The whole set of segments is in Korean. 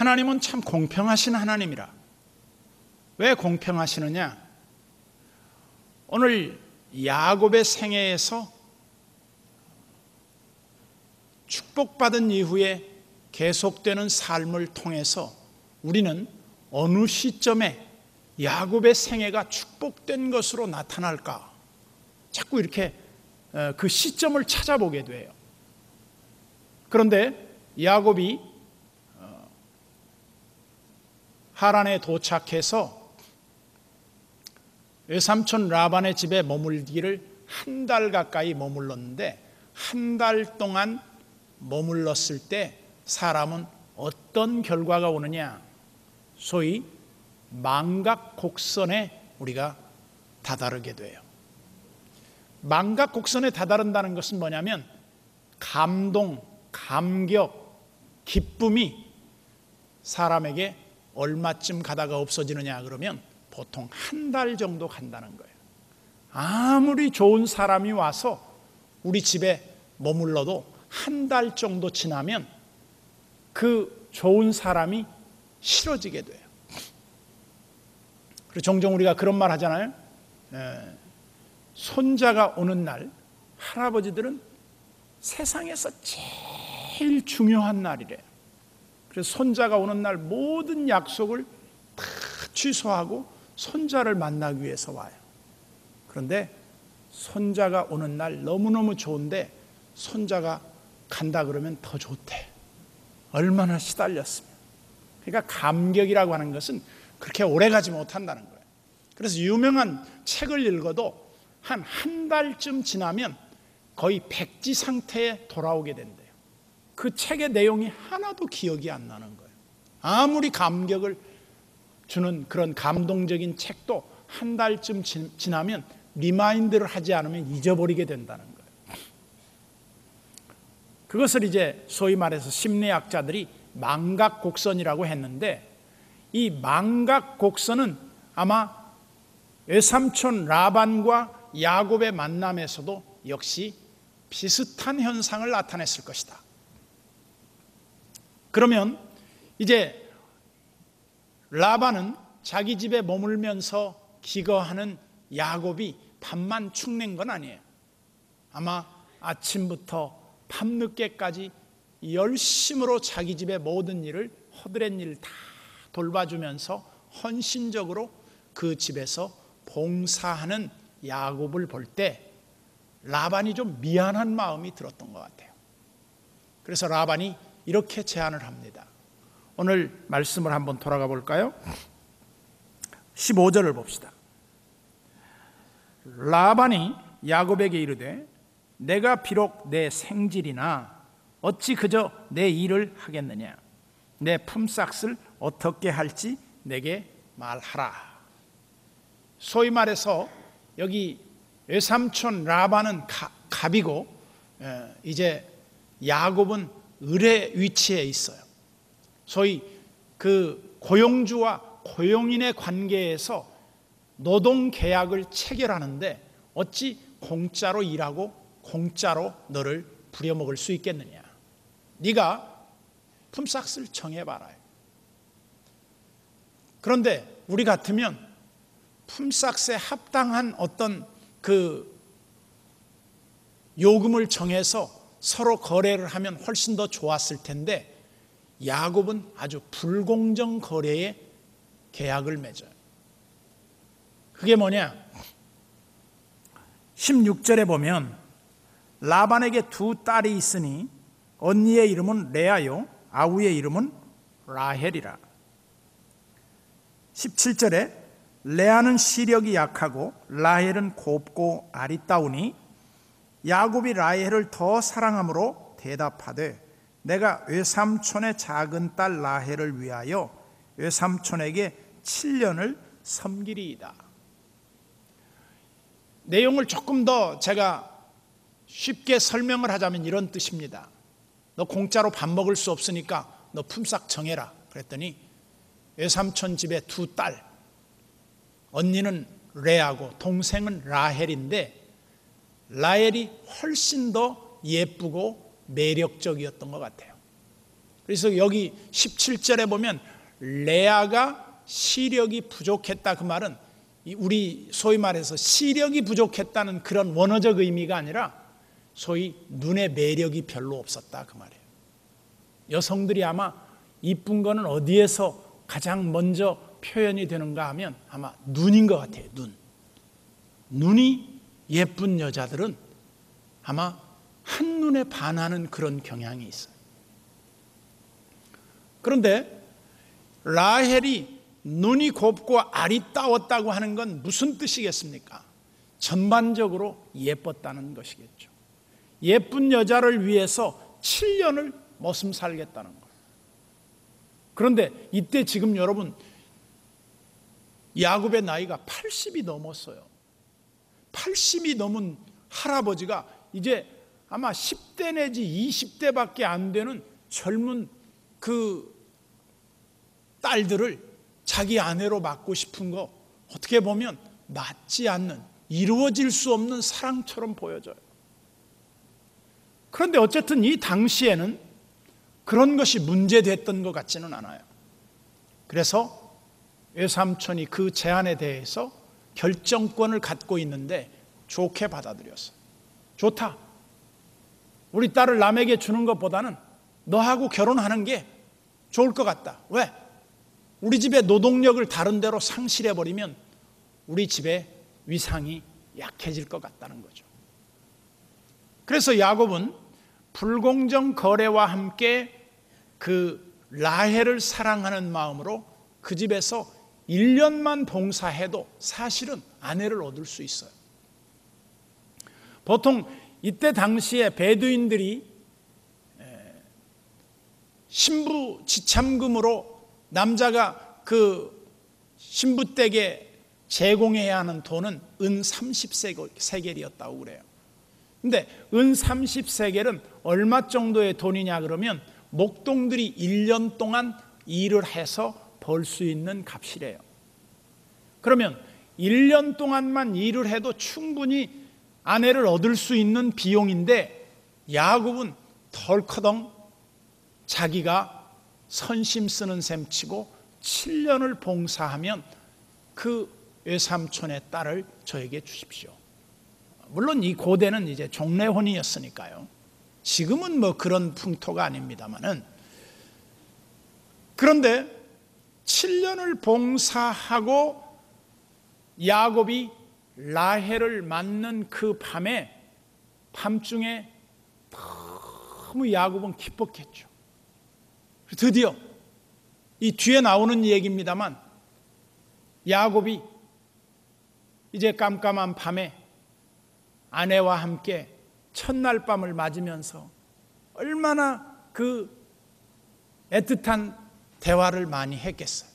하나님은 참 공평하신 하나님이라. 왜 공평하시느냐? 오늘 야곱의 생애에서 축복받은 이후에 계속되는 삶을 통해서 우리는 어느 시점에 야곱의 생애가 축복된 것으로 나타날까? 자꾸 이렇게 그 시점을 찾아보게 돼요. 그런데 야곱이 하란에 도착해서 외삼촌 라반의 집에 머물기를 한 달 가까이 머물렀는데, 한 달 동안 머물렀을 때 사람은 어떤 결과가 오느냐? 소위 망각곡선에 우리가 다다르게 돼요. 망각곡선에 다다른다는 것은 뭐냐면 감동, 감격, 기쁨이 사람에게 얼마쯤 가다가 없어지느냐 그러면 보통 한 달 정도 간다는 거예요. 아무리 좋은 사람이 와서 우리 집에 머물러도 한 달 정도 지나면 그 좋은 사람이 싫어지게 돼요. 그리고 종종 우리가 그런 말 하잖아요. 손자가 오는 날, 할아버지들은 세상에서 제일 중요한 날이래요. 그래서 손자가 오는 날 모든 약속을 다 취소하고 손자를 만나기 위해서 와요. 그런데 손자가 오는 날 너무너무 좋은데 손자가 간다 그러면 더 좋대. 얼마나 시달렸으면. 그러니까 감격이라고 하는 것은 그렇게 오래 가지 못한다는 거예요. 그래서 유명한 책을 읽어도 한 달쯤 지나면 거의 백지 상태에 돌아오게 된대요. 그 책의 내용이 하나도 기억이 안 나는 거예요. 아무리 감격을 주는 그런 감동적인 책도 한 달쯤 지나면 리마인드를 하지 않으면 잊어버리게 된다는 거예요. 그것을 이제 소위 말해서 심리학자들이 망각곡선이라고 했는데, 이 망각곡선은 아마 외삼촌 라반과 야곱의 만남에서도 역시 비슷한 현상을 나타냈을 것이다. 그러면 이제 라반은 자기 집에 머물면서 기거하는 야곱이 밥만 축낸 건 아니에요. 아마 아침부터 밤늦게까지 열심으로 자기 집의 모든 일을, 허드렛 일을 다 돌봐주면서 헌신적으로 그 집에서 봉사하는 야곱을 볼 때 라반이 좀 미안한 마음이 들었던 것 같아요. 그래서 라반이 이렇게 제안을 합니다. 오늘 말씀을 한번 돌아가 볼까요? 15절을 봅시다. 라반이 야곱에게 이르되 내가 비록 내 생질이나 어찌 그저 내 일을 하겠느냐? 내 품삯을 어떻게 할지 내게 말하라. 소위 말해서 여기 외삼촌 라반은 갑이고 이제 야곱은 을의 위치에 있어요. 소위 그 고용주와 고용인의 관계에서 노동 계약을 체결하는데 어찌 공짜로 일하고 공짜로 너를 부려먹을 수 있겠느냐? 네가 품삯을 정해봐라. 그런데 우리 같으면 품삯에 합당한 어떤 그 요금을 정해서 서로 거래를 하면 훨씬 더 좋았을 텐데, 야곱은 아주 불공정 거래의 계약을 맺어요. 그게 뭐냐? 16절에 보면 라반에게 두 딸이 있으니 언니의 이름은 레아요 아우의 이름은 라헬이라. 17절에 레아는 시력이 약하고 라헬은 곱고 아리따우니 야곱이 라헬을 더 사랑함으로 대답하되 내가 외삼촌의 작은 딸 라헬을 위하여 외삼촌에게 7년을 섬기리이다. 내용을 조금 더 제가 쉽게 설명을 하자면 이런 뜻입니다. 너 공짜로 밥 먹을 수 없으니까 너 품삯 정해라. 그랬더니 외삼촌 집에 두 딸, 언니는 레아고 동생은 라헬인데 라헬이 훨씬 더 예쁘고 매력적이었던 것 같아요. 그래서 여기 17절에 보면 레아가 시력이 부족했다, 그 말은 우리 소위 말해서 시력이 부족했다는 그런 원어적 의미가 아니라 소위 눈의 매력이 별로 없었다, 그 말이에요. 여성들이 아마 이쁜 거는 어디에서 가장 먼저 표현이 되는가 하면 아마 눈인 것 같아요. 눈이 예쁜 여자들은 아마 한눈에 반하는 그런 경향이 있어요. 그런데 라헬이 눈이 곱고 알이 따웠다고 하는 건 무슨 뜻이겠습니까? 전반적으로 예뻤다는 것이겠죠. 예쁜 여자를 위해서 7년을 머슴 살겠다는 거예요. 그런데 이때 지금 여러분 야곱의 나이가 80이 넘었어요. 80이 넘은 할아버지가 이제 아마 10대 내지 20대밖에 안 되는 젊은 그 딸들을 자기 아내로 맡고 싶은 거 어떻게 보면 맞지 않는, 이루어질 수 없는 사랑처럼 보여져요. 그런데 어쨌든 이 당시에는 그런 것이 문제됐던 것 같지는 않아요. 그래서 외삼촌이 그 제안에 대해서 결정권을 갖고 있는데 좋게 받아들였어요. 좋다. 우리 딸을 남에게 주는 것보다는 너하고 결혼하는 게 좋을 것 같다. 왜? 우리 집의 노동력을 다른 데로 상실해버리면 우리 집의 위상이 약해질 것 같다는 거죠. 그래서 야곱은 불공정 거래와 함께 그 라헬을 사랑하는 마음으로 그 집에서 1년만 봉사해도 사실은 아내를 얻을 수 있어요. 보통 이때 당시에 베두인들이 신부 지참금으로 남자가 그 신부댁에 제공해야 하는 돈은 은 30세겔이었다고 그래요. 근데 은 30세겔은 얼마 정도의 돈이냐 그러면 목동들이 1년 동안 일을 해서 벌 수 있는 값이래요. 그러면 1년 동안만 일을 해도 충분히 아내를 얻을 수 있는 비용인데 야곱은 덜커덩 자기가 선심 쓰는 셈 치고 7년을 봉사하면 그 외삼촌의 딸을 저에게 주십시오. 물론 이 고대는 이제 종례혼이었으니까요. 지금은 뭐 그런 풍토가 아닙니다만은, 그런데 7년을 봉사하고 야곱이 라헬을 만난 그 밤중에 너무 야곱은 기뻤겠죠. 드디어 이 뒤에 나오는 얘기입니다만 야곱이 이제 깜깜한 밤에 아내와 함께 첫날 밤을 맞으면서 얼마나 그 애틋한 대화를 많이 했겠어요.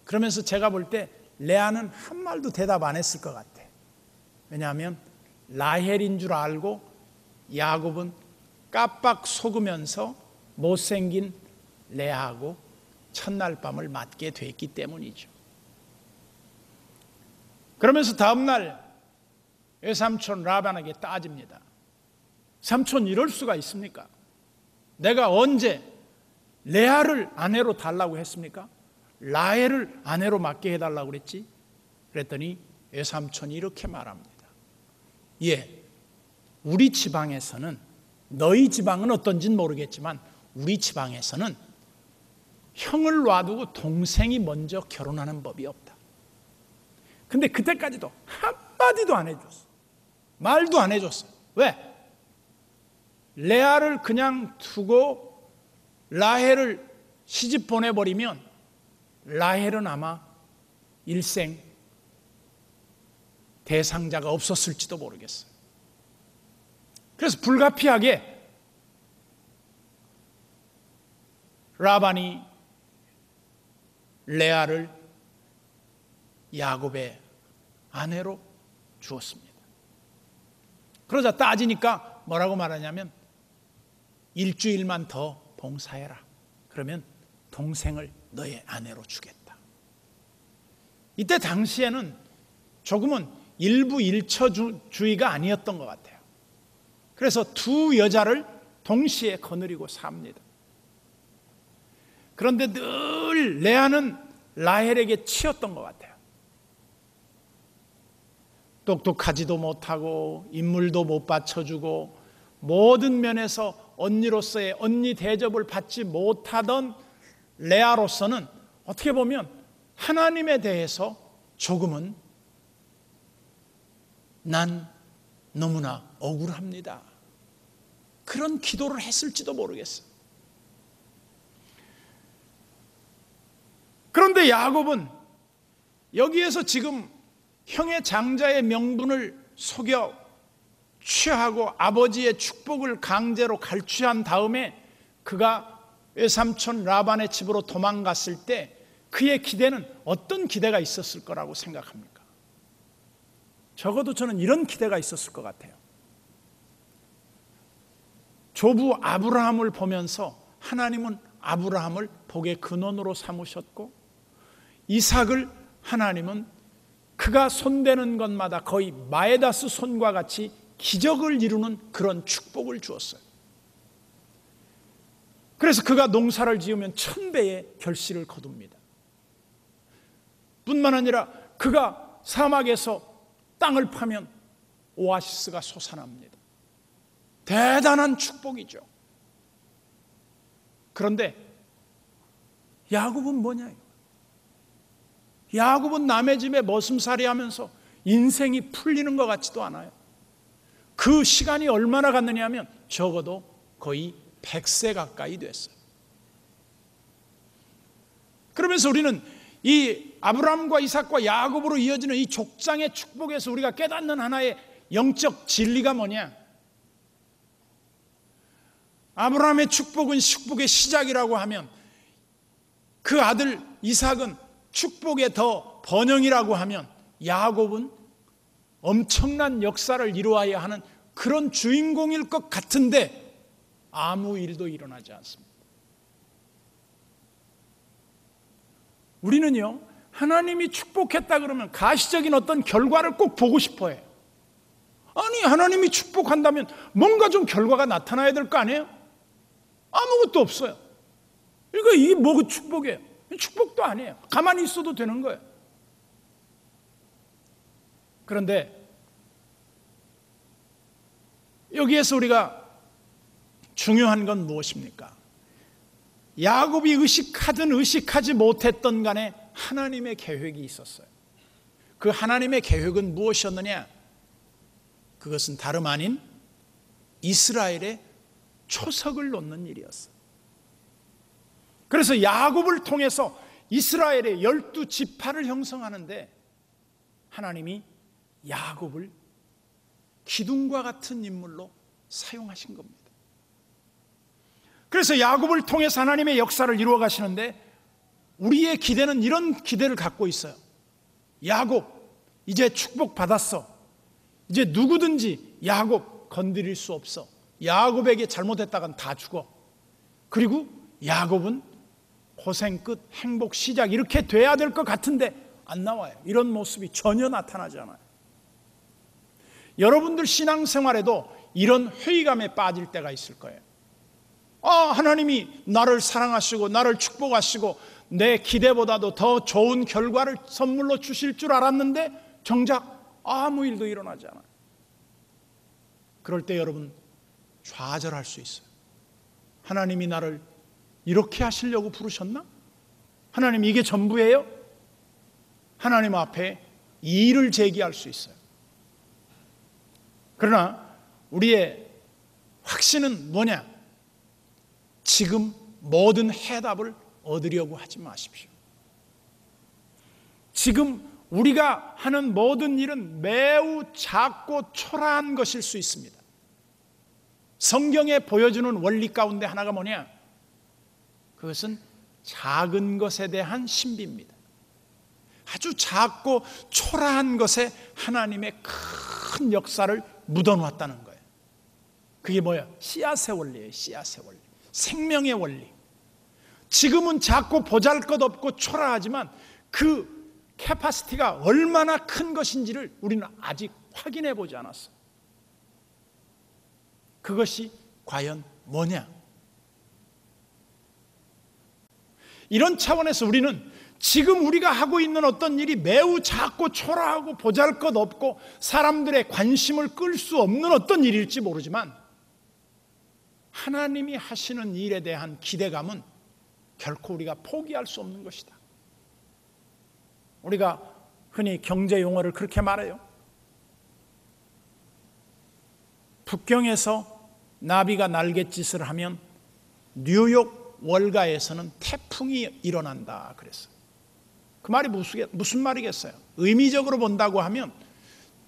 그러면서 제가 볼 때 레아는 한 말도 대답 안 했을 것 같아. 왜냐하면 라헬인 줄 알고 야곱은 깜빡 속으면서 못생긴 레아하고 첫날 밤을 맞게 됐기 때문이죠. 그러면서 다음날 외삼촌 라반에게 따집니다. 삼촌, 이럴 수가 있습니까? 내가 언제 레아를 아내로 달라고 했습니까? 라헬을 아내로 맡게 해달라고 그랬지? 그랬더니 외삼촌이 이렇게 말합니다. 예, 우리 지방에서는, 너희 지방은 어떤지는 모르겠지만 우리 지방에서는 형을 놔두고 동생이 먼저 결혼하는 법이 없다. 근데 그때까지도 한마디도 안 해줬어. 말도 안 해줬어. 왜? 레아를 그냥 두고 라헬을 시집 보내버리면 라헬은 아마 일생 대상자가 없었을지도 모르겠어요. 그래서 불가피하게 라반이 레아를 야곱의 아내로 주었습니다. 그러자 따지니까 뭐라고 말하냐면 일주일만 더 봉사해라. 그러면 동생을 너의 아내로 주겠다. 이때 당시에는 조금은 일부 일처주의가 아니었던 것 같아요. 그래서 두 여자를 동시에 거느리고 삽니다. 그런데 늘 레아는 라헬에게 치였던 것 같아요. 똑똑하지도 못하고 인물도 못 받쳐주고 모든 면에서 언니로서의 언니 대접을 받지 못하던 레아로서는 어떻게 보면 하나님에 대해서 조금은 난 너무나 억울합니다, 그런 기도를 했을지도 모르겠어요. 그런데 야곱은 여기에서 지금 형의 장자의 명분을 속여 취하고 아버지의 축복을 강제로 갈취한 다음에 그가 외삼촌 라반의 집으로 도망갔을 때 그의 기대는 어떤 기대가 있었을 거라고 생각합니까? 적어도 저는 이런 기대가 있었을 것 같아요. 조부 아브라함을 보면서 하나님은 아브라함을 복의 근원으로 삼으셨고 이삭을 하나님은 그가 손대는 것마다 거의 마에다스 손과 같이 기적을 이루는 그런 축복을 주었어요. 그래서 그가 농사를 지으면 1000배의 결실을 거둡니다. 뿐만 아니라 그가 사막에서 땅을 파면 오아시스가 솟아납니다. 대단한 축복이죠. 그런데 야곱은 뭐냐? 야곱은 남의 집에 머슴살이 하면서 인생이 풀리는 것 같지도 않아요. 그 시간이 얼마나 갔느냐 하면 적어도 거의 100세 가까이 됐어요. 그러면서 우리는 이 아브라함과 이삭과 야곱으로 이어지는 이 족장의 축복에서 우리가 깨닫는 하나의 영적 진리가 뭐냐? 아브라함의 축복은 축복의 시작이라고 하면 그 아들 이삭은 축복의 더 번영이라고 하면 야곱은 엄청난 역사를 이루어야 하는 그런 주인공일 것 같은데 아무 일도 일어나지 않습니다. 우리는요, 하나님이 축복했다 그러면 가시적인 어떤 결과를 꼭 보고 싶어 해요. 아니, 하나님이 축복한다면 뭔가 좀 결과가 나타나야 될 거 아니에요? 아무것도 없어요. 그러니까 이게 뭐가 축복이에요? 축복도 아니에요. 가만히 있어도 되는 거예요. 그런데 여기에서 우리가 중요한 건 무엇입니까? 야곱이 의식하든 의식하지 못했던 간에 하나님의 계획이 있었어요. 그 하나님의 계획은 무엇이었느냐? 그것은 다름 아닌 이스라엘의 초석을 놓는 일이었어요. 그래서 야곱을 통해서 이스라엘의 12지파를 형성하는데 하나님이 야곱을 기둥과 같은 인물로 사용하신 겁니다. 그래서 야곱을 통해서 하나님의 역사를 이루어 가시는데 우리의 기대는 이런 기대를 갖고 있어요. 야곱, 이제 축복받았어. 이제 누구든지 야곱 건드릴 수 없어. 야곱에게 잘못했다간 다 죽어. 그리고 야곱은 고생 끝, 행복 시작, 이렇게 돼야 될 것 같은데 안 나와요. 이런 모습이 전혀 나타나지 않아요. 여러분들 신앙생활에도 이런 회의감에 빠질 때가 있을 거예요. 하나님이 나를 사랑하시고 나를 축복하시고 내 기대보다도 더 좋은 결과를 선물로 주실 줄 알았는데 정작 아무 일도 일어나지 않아요. 그럴 때 여러분 좌절할 수 있어요. 하나님이 나를 이렇게 하시려고 부르셨나? 하나님 이게 전부예요? 하나님 앞에 이의를 제기할 수 있어요. 그러나 우리의 확신은 뭐냐? 지금 모든 해답을 얻으려고 하지 마십시오. 지금 우리가 하는 모든 일은 매우 작고 초라한 것일 수 있습니다. 성경에 보여주는 원리 가운데 하나가 뭐냐? 그것은 작은 것에 대한 신비입니다. 아주 작고 초라한 것에 하나님의 큰 역사를 묻어놓았다는 거예요. 그게 뭐야? 씨앗의 원리예요. 씨앗의 원리. 생명의 원리. 지금은 작고 보잘것없고 초라하지만 그 캐파시티가 얼마나 큰 것인지를 우리는 아직 확인해 보지 않았어요. 그것이 과연 뭐냐? 이런 차원에서 우리는 지금 우리가 하고 있는 어떤 일이 매우 작고 초라하고 보잘것없고 사람들의 관심을 끌 수 없는 어떤 일일지 모르지만 하나님이 하시는 일에 대한 기대감은 결코 우리가 포기할 수 없는 것이다. 우리가 흔히 경제 용어를 그렇게 말해요. 북경에서 나비가 날갯짓을 하면 뉴욕 월가에서는 태풍이 일어난다 그랬어요. 그 말이 무슨 말이겠어요? 의미적으로 본다고 하면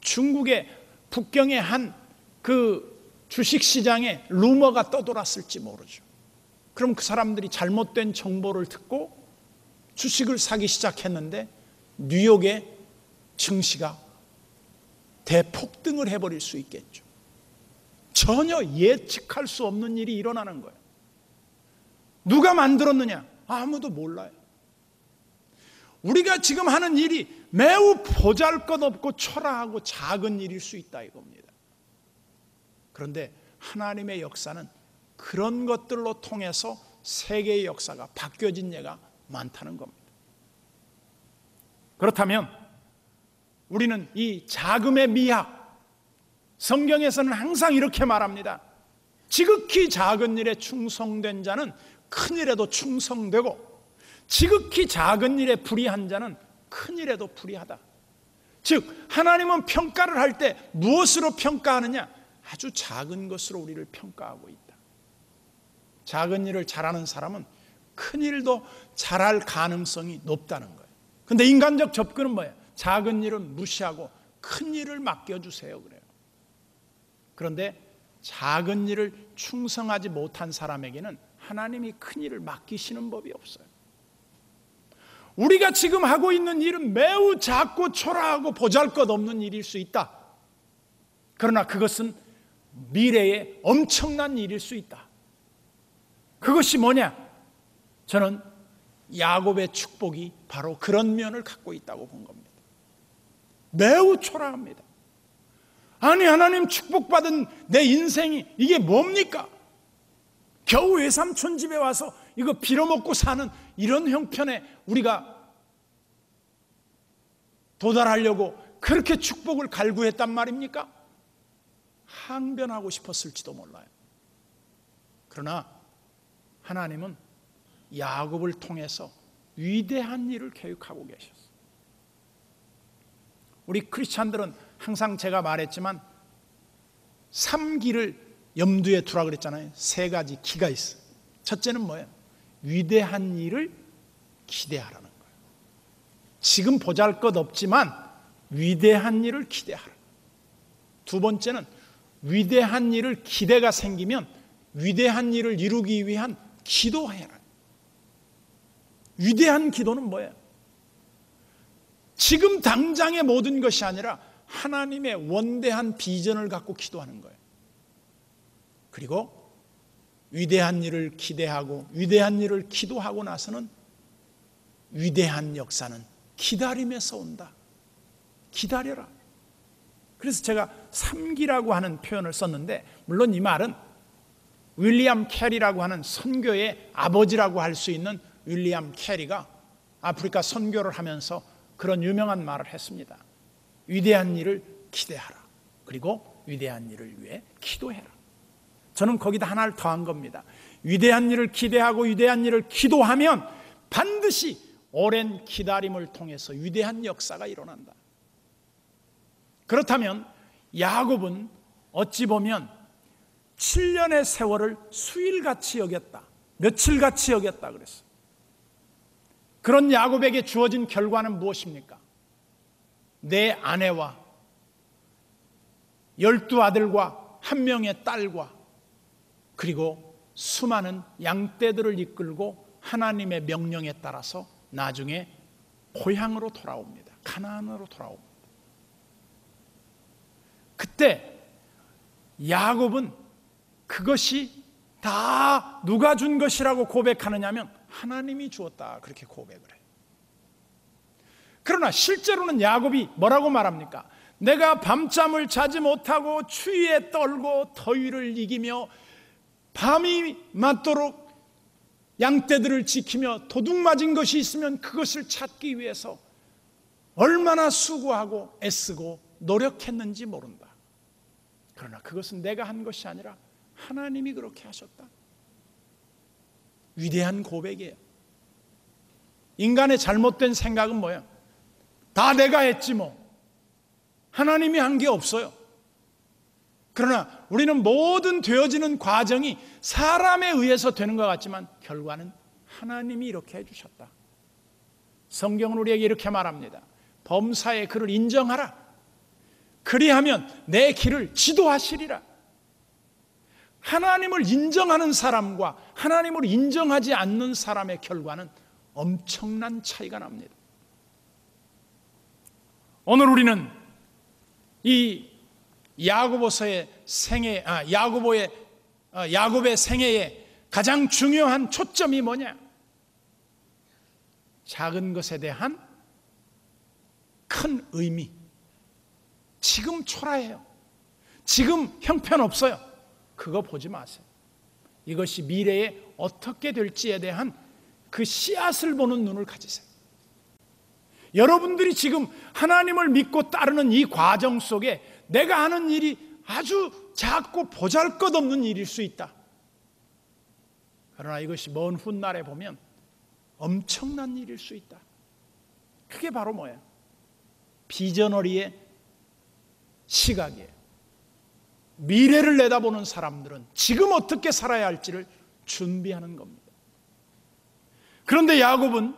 중국의 북경의 한 그 주식시장에 루머가 떠돌았을지 모르죠. 그럼 그 사람들이 잘못된 정보를 듣고 주식을 사기 시작했는데 뉴욕의 증시가 대폭등을 해버릴 수 있겠죠. 전혀 예측할 수 없는 일이 일어나는 거예요. 누가 만들었느냐? 아무도 몰라요. 우리가 지금 하는 일이 매우 보잘것없고 초라하고 작은 일일 수 있다 이겁니다. 그런데 하나님의 역사는 그런 것들로 통해서 세계의 역사가 바뀌어진 예가 많다는 겁니다. 그렇다면 우리는 이 자금의 미학, 성경에서는 항상 이렇게 말합니다. 지극히 작은 일에 충성된 자는 큰 일에도 충성되고 지극히 작은 일에 불의한 자는 큰 일에도 불의하다. 즉 하나님은 평가를 할 때 무엇으로 평가하느냐? 아주 작은 것으로 우리를 평가하고 있다. 작은 일을 잘하는 사람은 큰 일도 잘할 가능성이 높다는 거예요. 그런데 인간적 접근은 뭐예요? 작은 일은 무시하고 큰 일을 맡겨주세요 그래요. 그런데 작은 일을 충성하지 못한 사람에게는 하나님이 큰 일을 맡기시는 법이 없어요. 우리가 지금 하고 있는 일은 매우 작고 초라하고 보잘것없는 일일 수 있다. 그러나 그것은 미래에 엄청난 일일 수 있다. 그것이 뭐냐? 저는 야곱의 축복이 바로 그런 면을 갖고 있다고 본 겁니다. 매우 초라합니다. 아니 하나님 축복받은 내 인생이 이게 뭡니까? 겨우 외삼촌 집에 와서 이거 빌어먹고 사는 이런 형편에 우리가 도달하려고 그렇게 축복을 갈구했단 말입니까? 항변하고 싶었을지도 몰라요. 그러나 하나님은 야곱을 통해서 위대한 일을 계획하고 계셨어요. 우리 크리스찬들은 항상 제가 말했지만 3기를 염두에 두라 그랬잖아요. 3가지 기가 있어요. 첫째는 뭐예요? 위대한 일을 기대하라는 거예요. 지금 보잘것없지만 위대한 일을 기대하라. 두 번째는 위대한 일을 기대가 생기면 위대한 일을 이루기 위한 기도해라. 위대한 기도는 뭐예요? 지금 당장의 모든 것이 아니라 하나님의 원대한 비전을 갖고 기도하는 거예요. 그리고 위대한 일을 기대하고 위대한 일을 기도하고 나서는 위대한 역사는 기다림에서 온다. 기다려라. 그래서 제가 3기라고 하는 표현을 썼는데 물론 이 말은 윌리엄 캐리라고 하는 선교의 아버지라고 할 수 있는 윌리엄 캐리가 아프리카 선교를 하면서 그런 유명한 말을 했습니다. 위대한 일을 기대하라. 그리고 위대한 일을 위해 기도해라. 저는 거기다 하나를 더한 겁니다. 위대한 일을 기대하고 위대한 일을 기도하면 반드시 오랜 기다림을 통해서 위대한 역사가 일어난다. 그렇다면 야곱은 어찌 보면 7년의 세월을 수일같이 여겼다. 며칠같이 여겼다 그랬어요. 그런 야곱에게 주어진 결과는 무엇입니까? 내 아내와 12아들과 1명의 딸과 그리고 수많은 양떼들을 이끌고 하나님의 명령에 따라서 나중에 고향으로 돌아옵니다. 가나안으로 돌아옵니다. 그때 야곱은 그것이 다 누가 준 것이라고 고백하느냐 하면 하나님이 주었다 그렇게 고백을 해요. 그러나 실제로는 야곱이 뭐라고 말합니까? 내가 밤잠을 자지 못하고 추위에 떨고 더위를 이기며 밤이 맞도록 양떼들을 지키며 도둑 맞은 것이 있으면 그것을 찾기 위해서 얼마나 수고하고 애쓰고 노력했는지 모른다. 그러나 그것은 내가 한 것이 아니라 하나님이 그렇게 하셨다. 위대한 고백이에요. 인간의 잘못된 생각은 뭐예요? 다 내가 했지 뭐. 하나님이 한 게 없어요. 그러나 우리는 모든 되어지는 과정이 사람에 의해서 되는 것 같지만 결과는 하나님이 이렇게 해주셨다. 성경은 우리에게 이렇게 말합니다. 범사의 그를 인정하라. 그리하면 내 길을 지도하시리라. 하나님을 인정하는 사람과 하나님을 인정하지 않는 사람의 결과는 엄청난 차이가 납니다. 오늘 우리는 이 야고보서의 생애, 야곱의 생애의 가장 중요한 초점이 뭐냐? 작은 것에 대한 큰 의미. 지금 초라해요. 지금 형편없어요. 그거 보지 마세요. 이것이 미래에 어떻게 될지에 대한 그 씨앗을 보는 눈을 가지세요. 여러분들이 지금 하나님을 믿고 따르는 이 과정 속에 내가 하는 일이 아주 작고 보잘것없는 일일 수 있다. 그러나 이것이 먼 훗날에 보면 엄청난 일일 수 있다. 그게 바로 뭐예요? 비저너리의 시각이에요. 미래를 내다보는 사람들은 지금 어떻게 살아야 할지를 준비하는 겁니다. 그런데 야곱은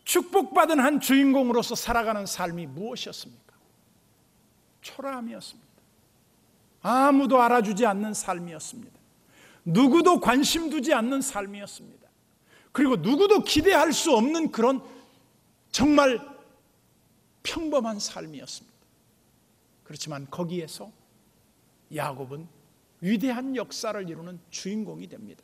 축복받은 한 주인공으로서 살아가는 삶이 무엇이었습니까? 초라함이었습니다. 아무도 알아주지 않는 삶이었습니다. 누구도 관심 두지 않는 삶이었습니다. 그리고 누구도 기대할 수 없는 그런 정말 평범한 삶이었습니다. 그렇지만 거기에서 야곱은 위대한 역사를 이루는 주인공이 됩니다.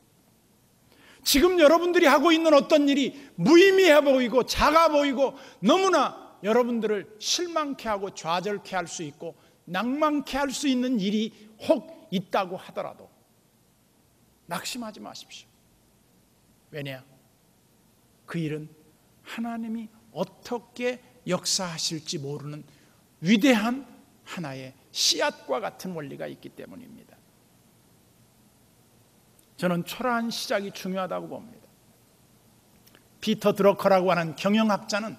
지금 여러분들이 하고 있는 어떤 일이 무의미해 보이고 작아 보이고 너무나 여러분들을 실망케 하고 좌절케 할 수 있고 낭만케 할 수 있는 일이 혹 있다고 하더라도 낙심하지 마십시오. 왜냐? 그 일은 하나님이 어떻게 역사하실지 모르는 위대한 하나의 씨앗과 같은 원리가 있기 때문입니다. 저는 초라한 시작이 중요하다고 봅니다. 피터 드러커라고 하는 경영학자는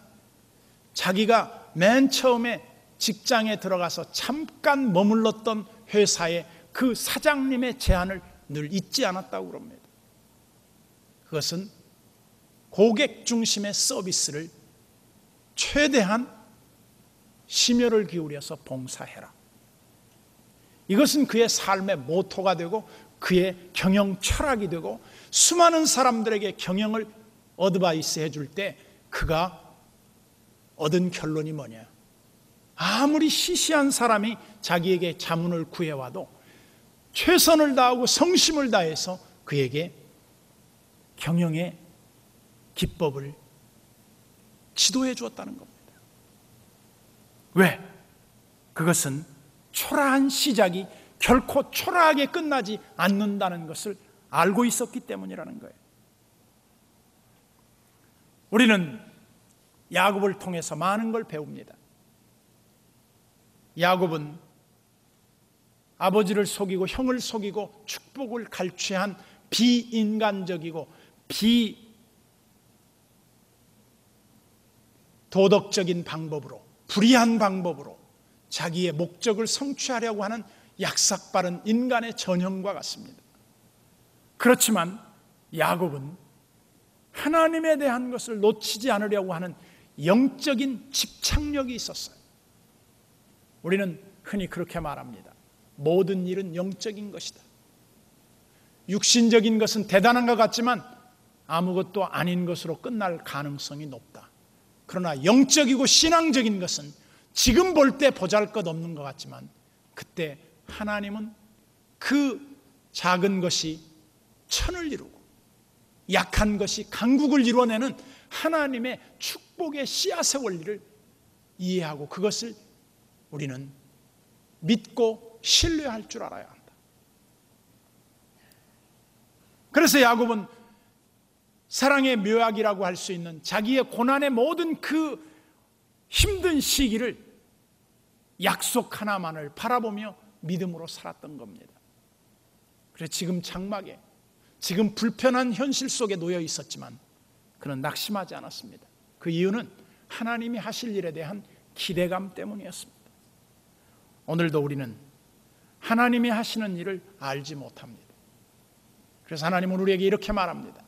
자기가 맨 처음에 직장에 들어가서 잠깐 머물렀던 회사의 그 사장님의 제안을 늘 잊지 않았다고 그럽니다. 그것은 고객 중심의 서비스를 최대한 심혈을 기울여서 봉사해라. 이것은 그의 삶의 모토가 되고 그의 경영 철학이 되고 수많은 사람들에게 경영을 어드바이스 해줄 때 그가 얻은 결론이 뭐냐? 아무리 시시한 사람이 자기에게 자문을 구해와도 최선을 다하고 성심을 다해서 그에게 경영의 기법을 지도해 주었다는 겁니다. 왜? 그것은 초라한 시작이 결코 초라하게 끝나지 않는다는 것을 알고 있었기 때문이라는 거예요. 우리는 야곱을 통해서 많은 걸 배웁니다. 야곱은 아버지를 속이고 형을 속이고 축복을 갈취한 비인간적이고 비도덕적인 방법으로, 불의한 방법으로 자기의 목적을 성취하려고 하는 약삭빠른 인간의 전형과 같습니다. 그렇지만 야곱은 하나님에 대한 것을 놓치지 않으려고 하는 영적인 집착력이 있었어요. 우리는 흔히 그렇게 말합니다. 모든 일은 영적인 것이다. 육신적인 것은 대단한 것 같지만 아무것도 아닌 것으로 끝날 가능성이 높다. 그러나 영적이고 신앙적인 것은 지금 볼 때 보잘것없는 것 같지만 그때 하나님은 그 작은 것이 천을 이루고 약한 것이 강국을 이루어내는 하나님의 축복의 씨앗의 원리를 이해하고 그것을 우리는 믿고 신뢰할 줄 알아야 한다. 그래서 야곱은 사랑의 묘약이라고 할 수 있는 자기의 고난의 모든 그 힘든 시기를 약속 하나만을 바라보며 믿음으로 살았던 겁니다. 그래서 지금 장막에, 지금 불편한 현실 속에 놓여 있었지만 그는 낙심하지 않았습니다. 그 이유는 하나님이 하실 일에 대한 기대감 때문이었습니다. 오늘도 우리는 하나님이 하시는 일을 알지 못합니다. 그래서 하나님은 우리에게 이렇게 말합니다.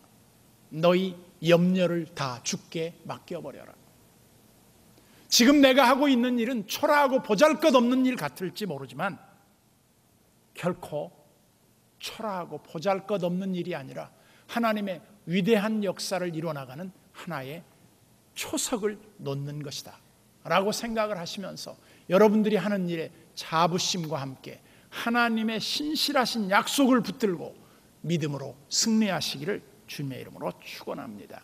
너희 염려를 다 주께 맡겨버려라. 지금 내가 하고 있는 일은 초라하고 보잘것없는 일 같을지 모르지만 결코 초라하고 보잘것없는 일이 아니라 하나님의 위대한 역사를 이뤄나가는 하나의 초석을 놓는 것이다 라고 생각을 하시면서 여러분들이 하는 일에 자부심과 함께 하나님의 신실하신 약속을 붙들고 믿음으로 승리하시기를 주님의 이름으로 축원합니다.